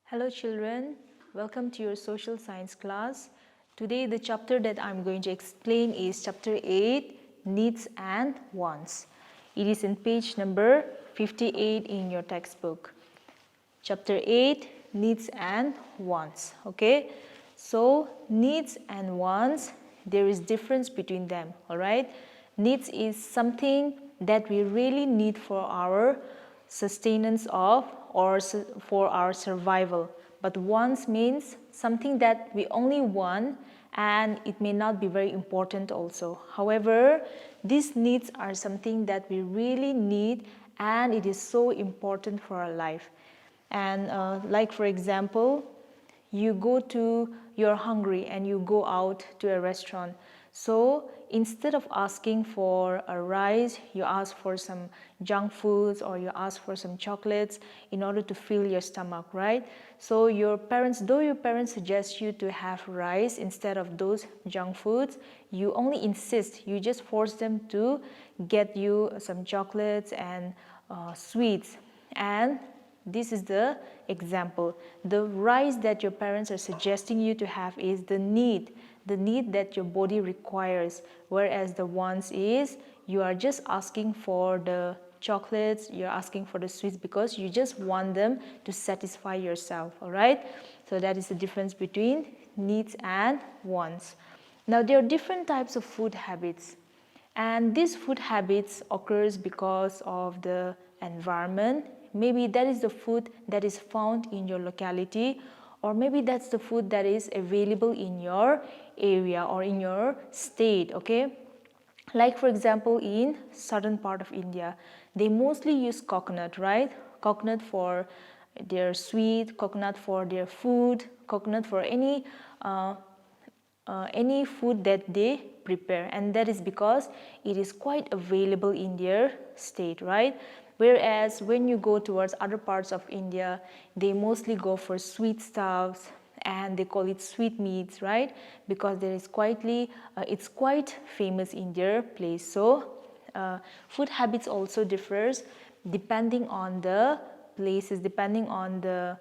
Hello children, welcome to your social science class. Today the chapter that I'm going to explain is chapter 8, Needs and Wants. It is in page number 58 in your textbook. Chapter 8, Needs and Wants. Okay, so needs and wants, there is difference between them. Alright, needs is something that we really need for our sustenance of or for our survival, but wants means something that we only want and it may not be very important also. However, these needs are something that we really need and it is so important for our life. And like for example, you're hungry and you go out to a restaurant. So instead of asking for a rice, you ask for some junk foods or you ask for some chocolates in order to fill your stomach, right? So though your parents suggest you to have rice instead of those junk foods, you only insist, you just force them to get you some chocolates and sweets. And this is the example. The rice that your parents are suggesting you to have is the need that your body requires, whereas the wants is you are just asking for the chocolates, you're asking for the sweets because you just want them to satisfy yourself, all right? So that is the difference between needs and wants. Now there are different types of food habits, and these food habits occurs because of the environment. Maybe that is the food that is found in your locality, or maybe that's the food that is available in your area or in your state, okay? Like for example, in southern part of India, they mostly use coconut, right? Coconut for their sweet, coconut for their food, coconut for any food that they prepare, and that is because it is quite available in their state, right? Whereas when you go towards other parts of India, they mostly go for sweet stuffs and they call it sweet meats, right? Because there is it's quite famous in their place. So food habits also differs depending on the places, depending on the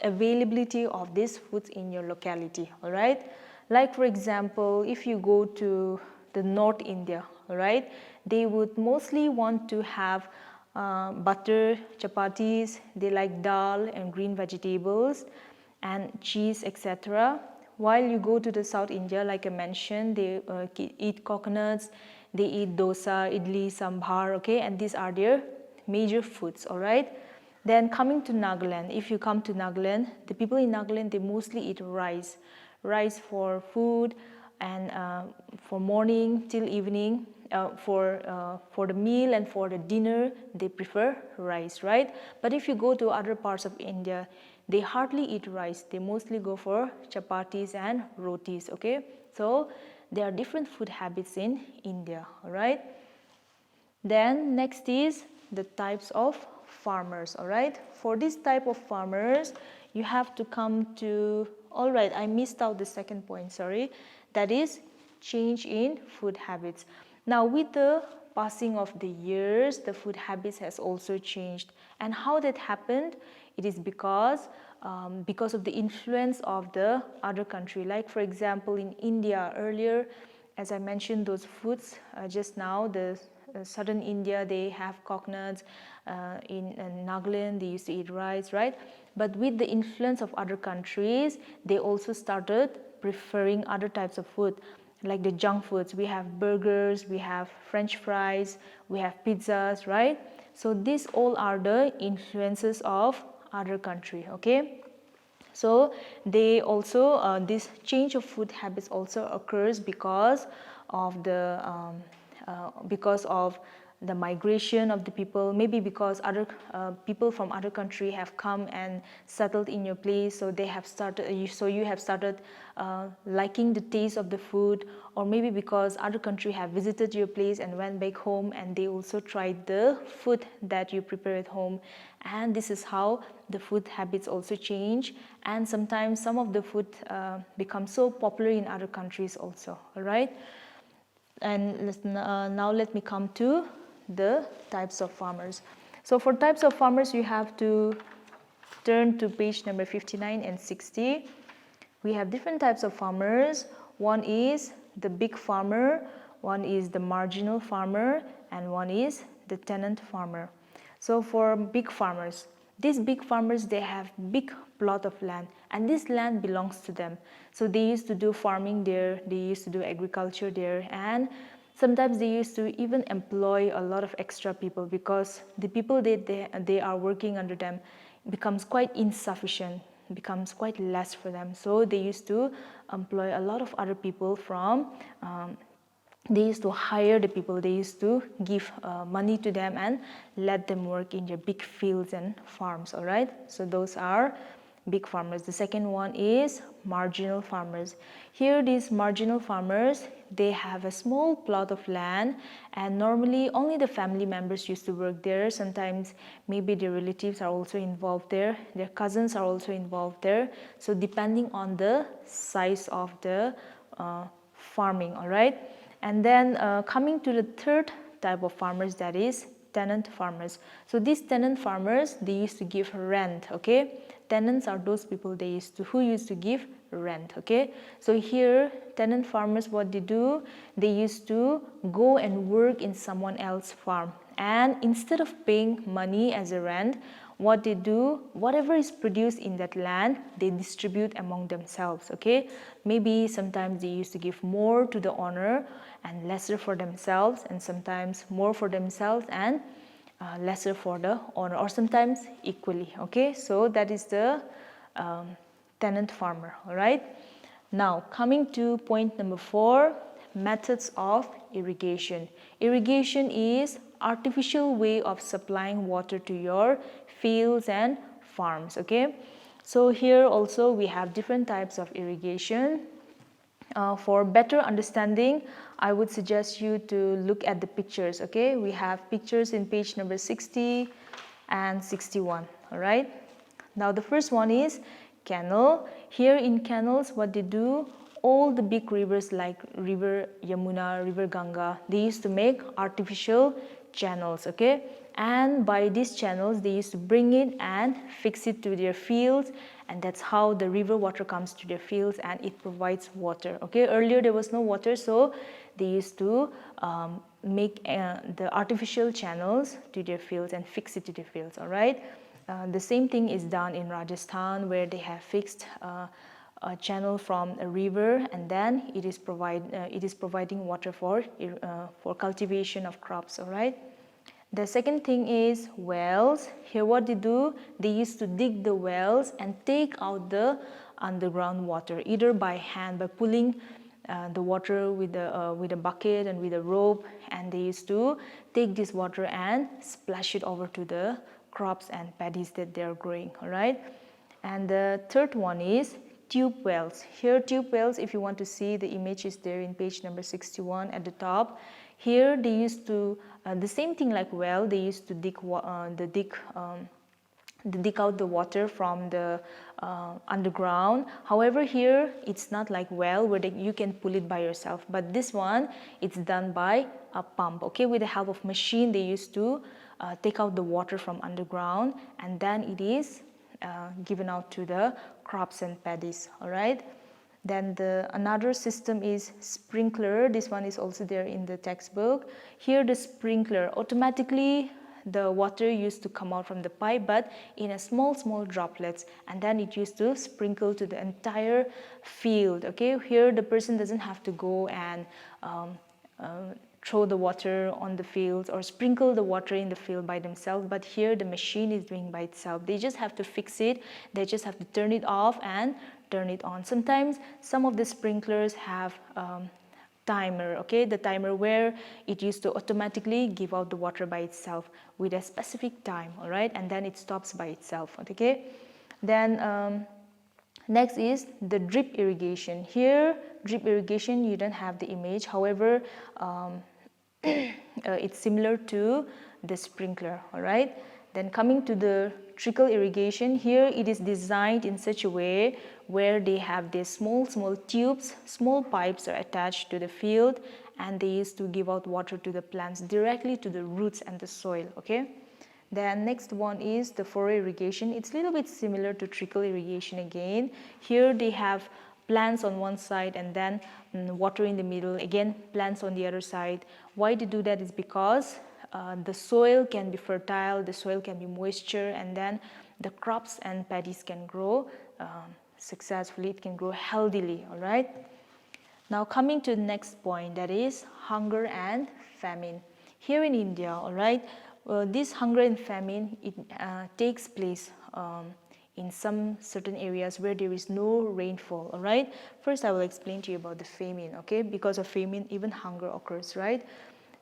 availability of these foods in your locality, all right? Like for example, if you go to the North India, all right, they would mostly want to have butter, chapatis, they like dal and green vegetables and cheese, etc. While you go to the South India, like I mentioned, they eat coconuts, they eat dosa, idli, sambar, okay, and these are their major foods, all right? Then coming to Nagaland, if you come to Nagaland, the people in Nagaland, they mostly eat rice. Rice for food and for morning till evening. For the meal and for the dinner, they prefer rice, right? But if you go to other parts of India, they hardly eat rice. They mostly go for chapatis and rotis, okay? So there are different food habits in India, all right? Then next is the types of farmers, all right? For this type of farmers, you have to come to, all right, I missed out the second point, sorry. That is change in food habits. Now with the passing of the years, the food habits has also changed. And how that happened? It is because of the influence of the other country. Like for example, in India earlier, as I mentioned those foods just now, the southern India, they have coconuts. In Nagaland, they used to eat rice, right? But with the influence of other countries, they also started preferring other types of food, like the junk foods. We have burgers, we have French fries, we have pizzas, right? So these all are the influences of other country, okay? So they also this change of food habits also occurs because of the migration of the people, maybe because other people from other country have come and settled in your place, so they have started you have started liking the taste of the food, or maybe because other country have visited your place and went back home and they also tried the food that you prepare at home, and this is how the food habits also change, and sometimes some of the food become so popular in other countries also, all right? And now let me come to the types of farmers. So for types of farmers, you have to turn to page number 59 and 60, we have different types of farmers. One is the big farmer, one is the marginal farmer, and one is the tenant farmer. So for big farmers, these big farmers, they have big plot of land, and this land belongs to them. So they used to do farming there, they used to do agriculture there, and sometimes they used to even employ a lot of extra people, because the people they are working under them becomes quite insufficient, becomes quite less for them. So they used to employ a lot of other people from they used to hire the people, they used to give money to them and let them work in their big fields and farms. All right, so those are big farmers. The second one is marginal farmers. Here these marginal farmers, they have a small plot of land, and normally only the family members used to work there. Sometimes maybe their relatives are also involved there, their cousins are also involved there. So depending on the size of the farming. All right, and then coming to the third type of farmers, that is tenant farmers. So these tenant farmers, they used to give rent. Okay, tenants are those people who used to give rent. Okay, so here tenant farmers, what they do, they used to go and work in someone else's farm, and instead of paying money as a rent, what they do, whatever is produced in that land, they distribute among themselves. Okay, maybe sometimes they used to give more to the owner and lesser for themselves, and sometimes more for themselves and lesser for the owner, or sometimes equally. Okay, so that is the tenant farmer. All right, now coming to point number 4, methods of irrigation. Irrigation is artificial way of supplying water to your fields and farms. Okay, so here also we have different types of irrigation. For better understanding, I would suggest you to look at the pictures. Okay, we have pictures in page number 60 and 61. All right, now the first one is canal. Here in canals, what they do, all the big rivers like river Yamuna, river Ganga, they used to make artificial channels. Okay, and by these channels they used to bring it and fix it to their fields, and that's how the river water comes to their fields and it provides water. Okay, earlier there was no water, so they used to make the artificial channels to their fields and fix it to their fields. All right, the same thing is done in Rajasthan, where they have fixed a channel from a river, and then it is providing water for cultivation of crops. All right. The second thing is wells. Here what they do, they used to dig the wells and take out the underground water, either by hand, by pulling the water with a bucket and with a rope, and they used to take this water and splash it over to the crops and paddies that they are growing. All right. And the third one is tube wells. Here tube wells, if you want to see, the image is there in page number 61 at the top. Here they used to the same thing like well, they used to dig out the water from the underground. However, here it's not like well where you can pull it by yourself, but this one, it's done by a pump. Okay, with the help of machine, they used to take out the water from underground, and then it is given out to the crops and paddies. All right. Then another system is sprinkler. This one is also there in the textbook. Here the sprinkler, automatically the water used to come out from the pipe, but in a small droplets, and then it used to sprinkle to the entire field. Okay, here the person doesn't have to go and throw the water on the fields or sprinkle the water in the field by themselves, but here the machine is doing by itself. They just have to fix it, they just have to turn it off and turn it on. Sometimes some of the sprinklers have timer, okay, the timer where it used to automatically give out the water by itself with a specific time. All right, and then it stops by itself. Okay, then next is the drip irrigation. Here drip irrigation, you don't have the image, however it's similar to the sprinkler. All right, then coming to the trickle irrigation, here it is designed in such a way where they have these small tubes, small pipes are attached to the field, and they used to give out water to the plants directly to the roots and the soil. Okay, Then next one is the furrow irrigation. It's a little bit similar to trickle irrigation again. Here they have plants on one side and then water in the middle, again plants on the other side. Why they do that is because the soil can be fertile, the soil can be moisture, and then the crops and paddies can grow successfully, it can grow healthily, all right? Now coming to the next point, that is hunger and famine. Here in India, all right, this hunger and famine, it takes place in some certain areas where there is no rainfall, all right? First, I will explain to you about the famine, okay? Because of famine, even hunger occurs, right?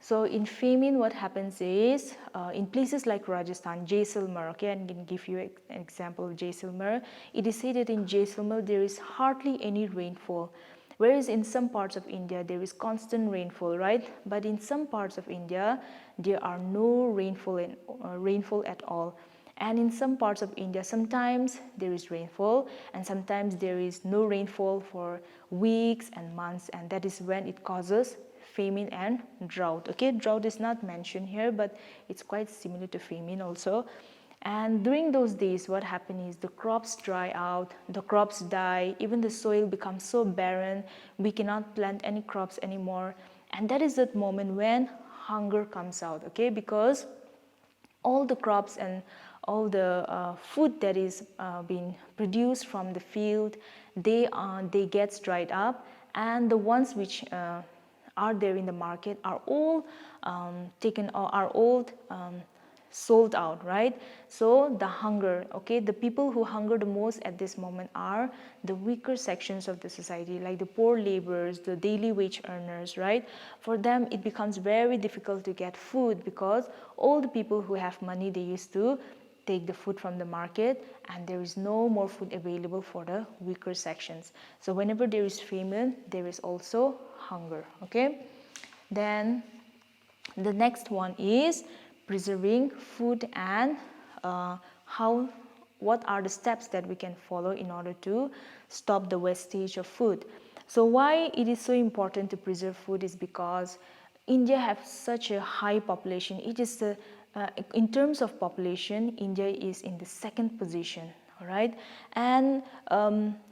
So in famine, what happens is, in places like Rajasthan, Jaisalmer, okay, I'm going to give you an example of Jaisalmer. It is said that in Jaisalmer, there is hardly any rainfall. Whereas in some parts of India, there is constant rainfall, right? But in some parts of India, there are no rainfall at all. And in some parts of India, sometimes there is rainfall and sometimes there is no rainfall for weeks and months, and that is when it causes famine and drought. Okay, drought is not mentioned here, but it's quite similar to famine also. And during those days, what happens is the crops dry out, the crops die, even the soil becomes so barren, we cannot plant any crops anymore. And that is that moment when hunger comes out, okay? Because all the crops and all the food that is being produced from the field, they gets dried up, and the ones which are there in the market are all taken or are all sold out, right? So the hunger, okay, the people who hunger the most at this moment are the weaker sections of the society, like the poor laborers, the daily wage earners, right? For them, it becomes very difficult to get food because all the people who have money, they used to take the food from the market, and there is no more food available for the weaker sections. So whenever there is famine, there is also hunger, okay? Then the next one is preserving food and what are the steps that we can follow in order to stop the wastage of food. So why it is so important to preserve food is because India has such a high population. It is in terms of population, India is in the second position, all right? And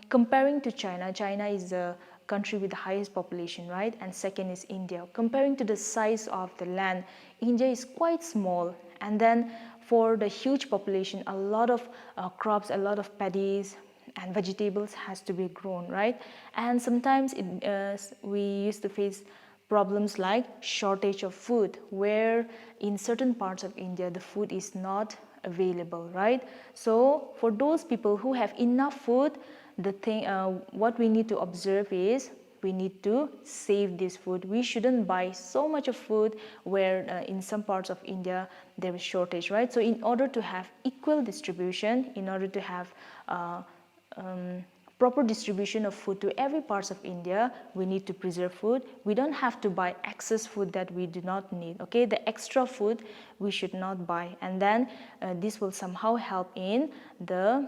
comparing to China, China is the country with the highest population, right? And second is India. Comparing to the size of the land, India is quite small. And then for the huge population, a lot of crops, a lot of paddies and vegetables has to be grown, right? And sometimes we used to face problems like shortage of food, where in certain parts of India, the food is not available, right? So for those people who have enough food, what we need to observe is we need to save this food. We shouldn't buy so much of food where in some parts of India there is shortage, right? So in order to have equal distribution, in order to have proper distribution of food to every parts of India, we need to preserve food. We don't have to buy excess food that we do not need, okay? The extra food we should not buy, and then this will somehow help in the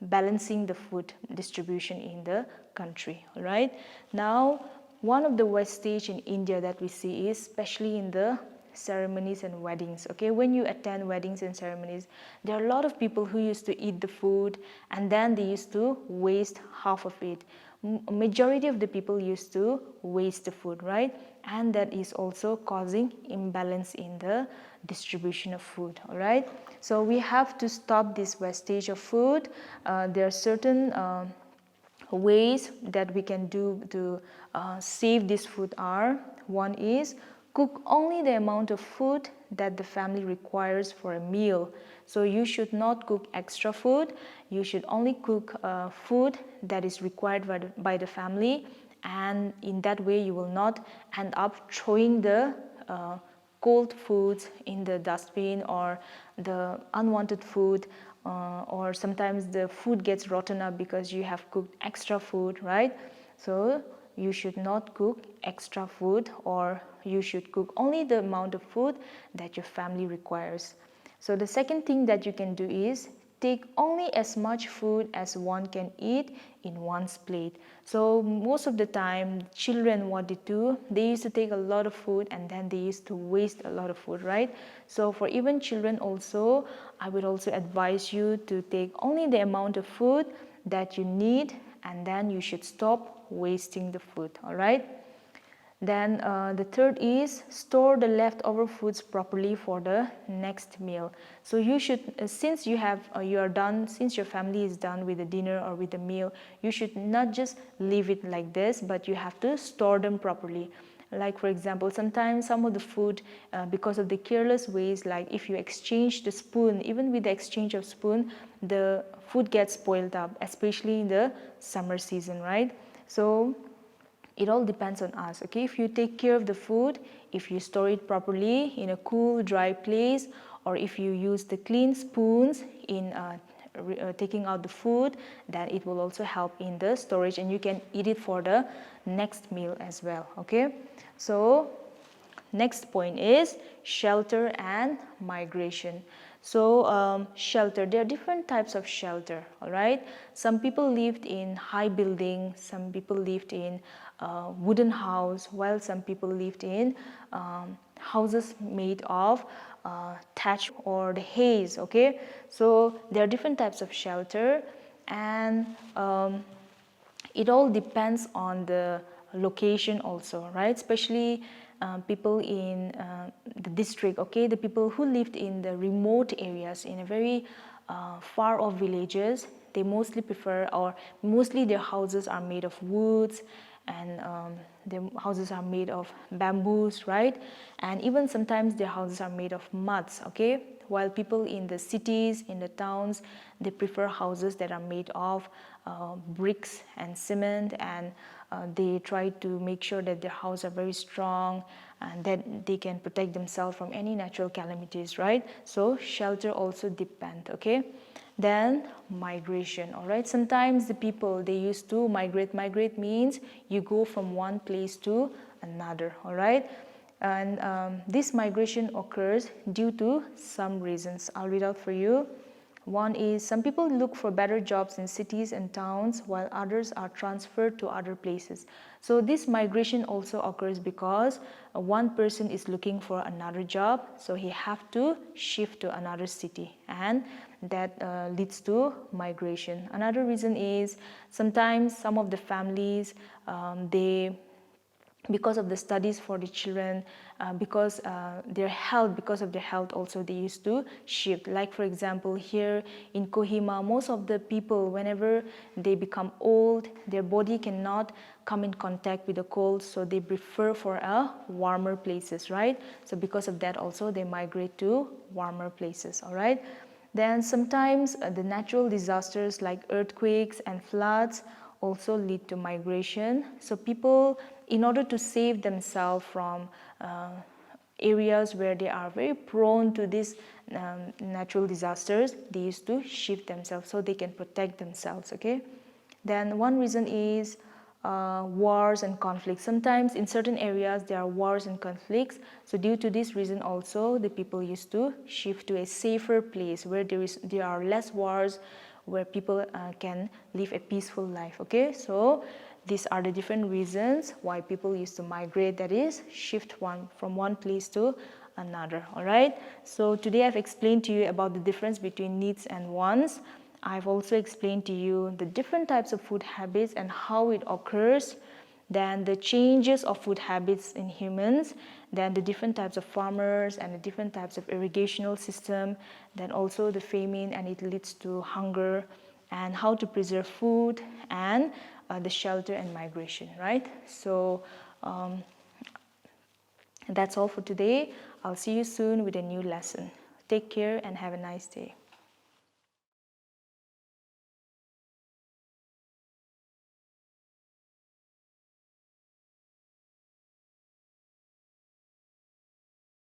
balancing the food distribution in the country, all right? Now, one of the wastage in India that we see is especially in the ceremonies and weddings, okay? When you attend weddings and ceremonies, there are a lot of people who used to eat the food and then they used to waste half of it. Majority of the people used to waste the food, right? And that is also causing imbalance in the distribution of food, all right? So we have to stop this wastage of food. There are certain ways that we can do to save this food are, one is cook only the amount of food that the family requires for a meal. So you should not cook extra food. You should only cook food that is required by the family, and in that way you will not end up throwing the cold foods in the dustbin or the unwanted food, or sometimes the food gets rotten up because you have cooked extra food, right? So you should not cook extra food, or you should cook only the amount of food that your family requires. So the second thing that you can do is take only as much food as one can eat in one's plate. So most of the time, children, what they do, they used to take a lot of food and then they used to waste a lot of food, right? So for even children also, I would also advise you to take only the amount of food that you need, and then you should stop wasting the food, all right? Then the third is store the leftover foods properly for the next meal. So you should, since you are done, since your family is done with the dinner or with the meal, you should not just leave it like this, but you have to store them properly. Like for example, sometimes some of the food, because of the careless ways, like if you exchange the spoon, even with the exchange of spoon, the food gets spoiled up, especially in the summer season, right? So it all depends on us, okay? If you take care of the food, if you store it properly in a cool, dry place, or if you use the clean spoons in taking out the food, then it will also help in the storage, and you can eat it for the next meal as well, okay? So next point is shelter and migration. So shelter, there are different types of shelter, all right? Some people lived in high buildings, some people lived in wooden house, while some people lived in houses made of thatch or the haze, okay? So there are different types of shelter, and it all depends on the location also, right? Especially people in the district, okay? The people who lived in the remote areas, in a very far off villages, they mostly prefer, or mostly their houses are made of woods, and their houses are made of bamboos, right? And even sometimes their houses are made of muds, okay? While people in the cities, in the towns, they prefer houses that are made of bricks and cement, and they try to make sure that their houses are very strong and that they can protect themselves from any natural calamities, right? So shelter also depend, okay? Then migration, all right? Sometimes the people, they used to migrate. Migrate means you go from one place to another, all right? And this migration occurs due to some reasons. I'll read out for you. One is some people look for better jobs in cities and towns, while others are transferred to other places. So this migration also occurs because one person is looking for another job, so he have to shift to another city, and that leads to migration. Another reason is sometimes some of the families, because of the studies for the children, because of their health also, they used to shift. Like for example, here in Kohima, most of the people, whenever they become old, their body cannot come in contact with the cold, so they prefer for a warmer places, right? So because of that also, they migrate to warmer places, all right? Then sometimes the natural disasters like earthquakes and floods also lead to migration. So people, in order to save themselves from areas where they are very prone to these natural disasters, they used to shift themselves so they can protect themselves, okay? Then one reason is wars and conflicts. Sometimes in certain areas there are wars and conflicts, so due to this reason also, the people used to shift to a safer place where there are less wars, where people can live a peaceful life, okay? So these are the different reasons why people used to migrate, that is, shift from one place to another, all right? So today I've explained to you about the difference between needs and wants. I've also explained to you the different types of food habits and how it occurs, then the changes of food habits in humans, then the different types of farmers and the different types of irrigational system, then also the famine and it leads to hunger, and how to preserve food, and the shelter and migration, right? So that's all for today. I'll see you soon with a new lesson. Take care and have a nice day.